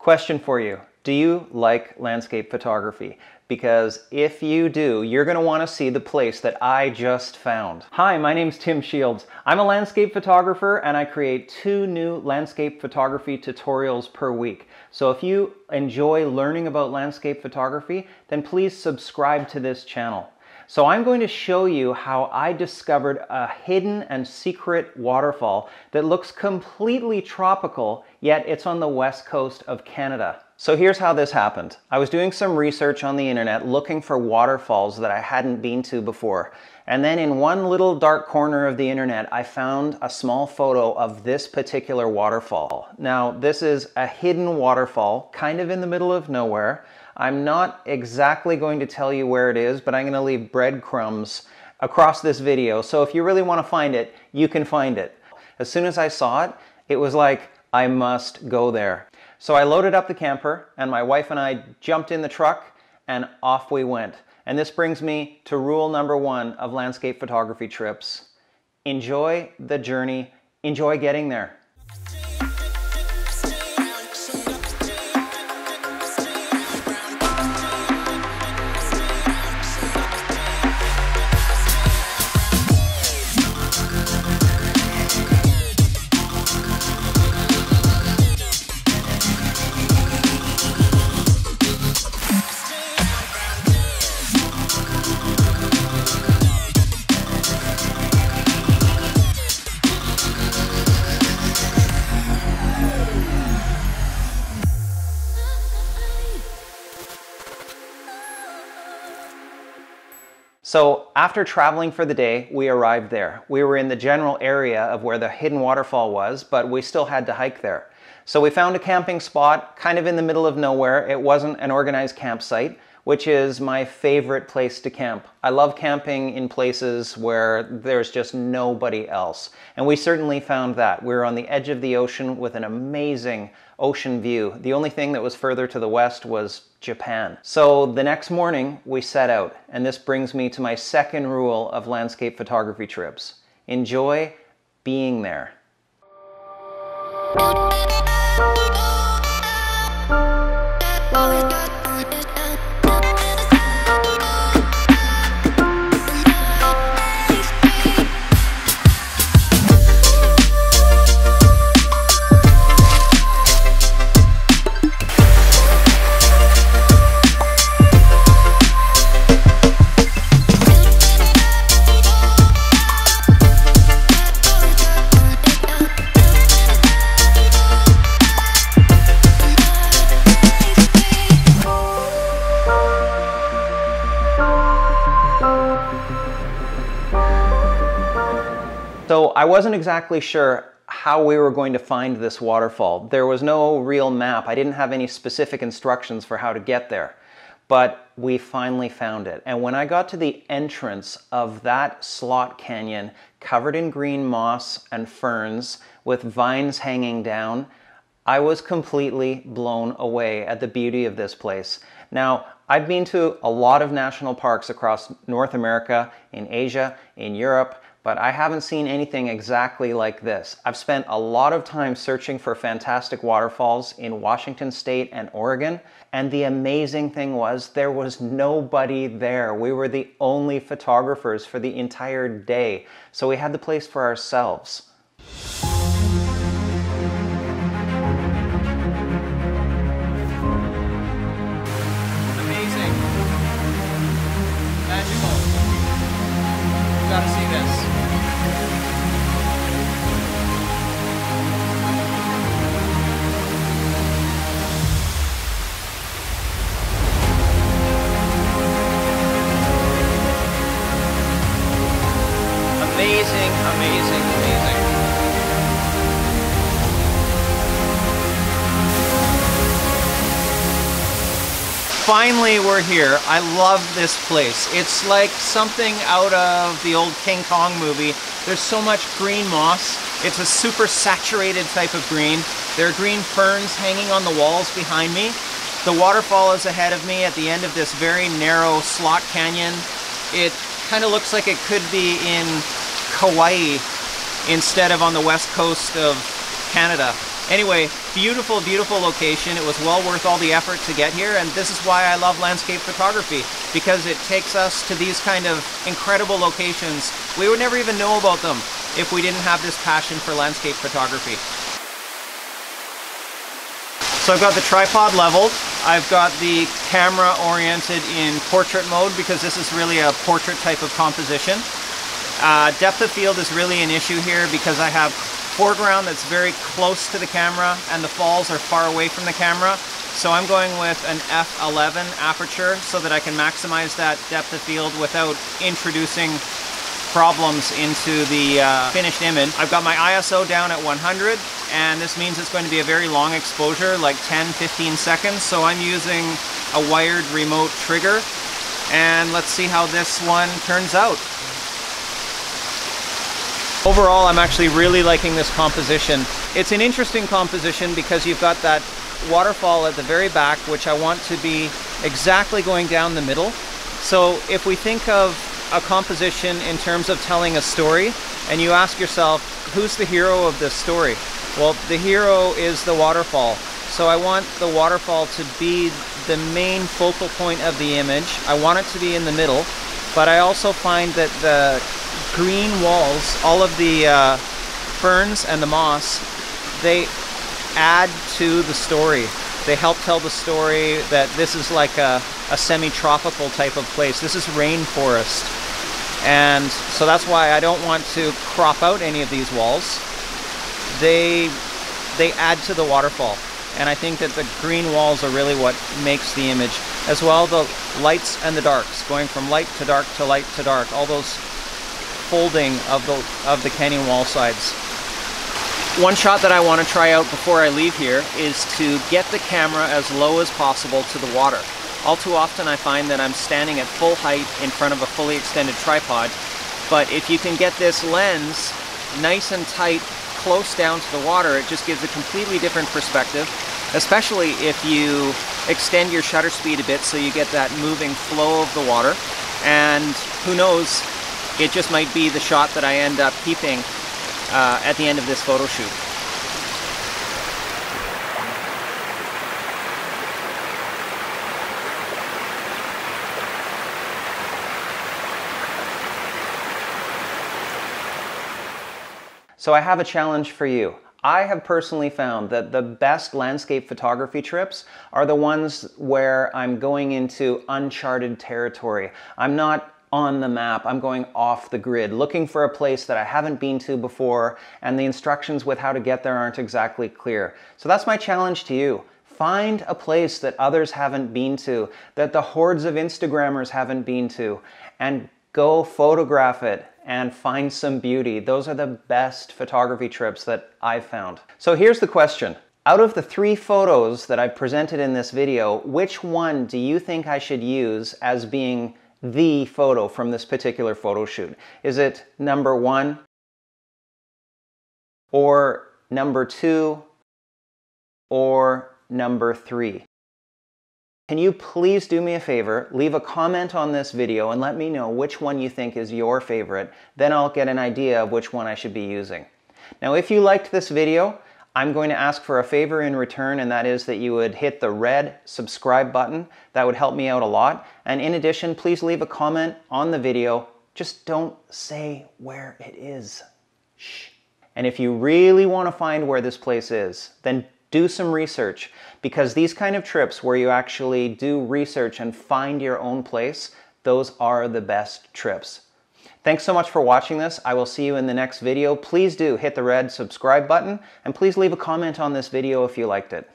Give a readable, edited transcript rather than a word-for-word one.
Question for you. Do you like landscape photography? Because if you do, you're going to want to see the place that I just found. Hi, my name's Tim Shields. I'm a landscape photographer and I create 2 new landscape photography tutorials per week. So if you enjoy learning about landscape photography, then please subscribe to this channel. So I'm going to show you how I discovered a hidden and secret waterfall that looks completely tropical, yet it's on the west coast of Canada. So here's how this happened. I was doing some research on the internet looking for waterfalls that I hadn't been to before. And then in one little dark corner of the internet, I found a small photo of this particular waterfall. Now, this is a hidden waterfall, kind of in the middle of nowhere. I'm not exactly going to tell you where it is, but I'm going to leave breadcrumbs across this video. So if you really want to find it, you can find it. As soon as I saw it, it was like, I must go there. So I loaded up the camper and my wife and I jumped in the truck and off we went. And this brings me to rule number 1 of landscape photography trips. Enjoy the journey, enjoy getting there. So after traveling for the day, we arrived there. We were in the general area of where the hidden waterfall was, but we still had to hike there. So we found a camping spot kind of in the middle of nowhere. It wasn't an organized campsite, which is my favorite place to camp. I love camping in places where there's just nobody else. And we certainly found that. We were on the edge of the ocean with an amazing ocean view. The only thing that was further to the west was Japan. So the next morning we set out, and this brings me to my second rule of landscape photography trips. Enjoy being there. So I wasn't exactly sure how we were going to find this waterfall. There was no real map. I didn't have any specific instructions for how to get there. But we finally found it. And when I got to the entrance of that slot canyon, covered in green moss and ferns with vines hanging down, I was completely blown away at the beauty of this place. Now, I've been to a lot of national parks across North America, in Asia, in Europe, but I haven't seen anything exactly like this. I've spent a lot of time searching for fantastic waterfalls in Washington State and Oregon, and the amazing thing was there was nobody there. We were the only photographers for the entire day, so we had the place for ourselves. Amazing. Magical. You gotta see this. Amazing, amazing, amazing. Finally, we're here. I love this place. It's like something out of the old King Kong movie. There's so much green moss. It's a super saturated type of green. There are green ferns hanging on the walls behind me. The waterfall is ahead of me at the end of this very narrow slot canyon. It kind of looks like it could be in Kauai instead of on the west coast of Canada. Anyway, beautiful, beautiful location. It was well worth all the effort to get here, and this is why I love landscape photography, because it takes us to these kind of incredible locations. We would never even know about them if we didn't have this passion for landscape photography. So I've got the tripod leveled. I've got the camera oriented in portrait mode because this is really a portrait type of composition. Depth of field is really an issue here because I have foreground that's very close to the camera and the falls are far away from the camera. So I'm going with an f11 aperture so that I can maximize that depth of field without introducing problems into the finished image. I've got my ISO down at 100, and this means it's going to be a very long exposure, like 10-15 seconds. So I'm using a wired remote trigger, and let's see how this one turns out. Overall, I'm actually really liking this composition. It's an interesting composition because you've got that waterfall at the very back, which I want to be exactly going down the middle. So if we think of a composition in terms of telling a story, and you ask yourself, who's the hero of this story? Well, the hero is the waterfall. So I want the waterfall to be the main focal point of the image. I want it to be in the middle, but I also find that the green walls, all of the ferns and the moss, they add to the story. They help tell the story that this is like a semi-tropical type of place. This is rainforest. And so that's why I don't want to crop out any of these walls. They add to the waterfall. And I think that the green walls are really what makes the image. As well, the lights and the darks, going from light to dark to light to dark, all those folding of the canyon wall sides. One shot that I want to try out before I leave here is to get the camera as low as possible to the water. All too often I find that I'm standing at full height in front of a fully extended tripod, but if you can get this lens nice and tight close down to the water, it just gives a completely different perspective, especially if you extend your shutter speed a bit so you get that moving flow of the water. And who knows, it just might be the shot that I end up keeping at the end of this photo shoot. So I have a challenge for you. I have personally found that the best landscape photography trips are the ones where I'm going into uncharted territory. I'm not on the map, I'm going off the grid, looking for a place that I haven't been to before, and the instructions with how to get there aren't exactly clear. So that's my challenge to you. Find a place that others haven't been to, that the hordes of Instagrammers haven't been to, and go photograph it and find some beauty. Those are the best photography trips that I've found. So here's the question. Out of the 3 photos that I've presented in this video, which one do you think I should use as being the photo from this particular photo shoot? Is it number 1? Or number 2? Or number 3? Can you please do me a favor, leave a comment on this video and let me know which one you think is your favorite, then I'll get an idea of which one I should be using. Now, if you liked this video, I'm going to ask for a favor in return, and that is that you would hit the red subscribe button. That would help me out a lot. And in addition, please leave a comment on the video. Just don't say where it is. Shh. And if you really want to find where this place is, then do some research, because these kind of trips where you actually do research and find your own place, those are the best trips. Thanks so much for watching this. I will see you in the next video. Please do hit the red subscribe button, and please leave a comment on this video if you liked it.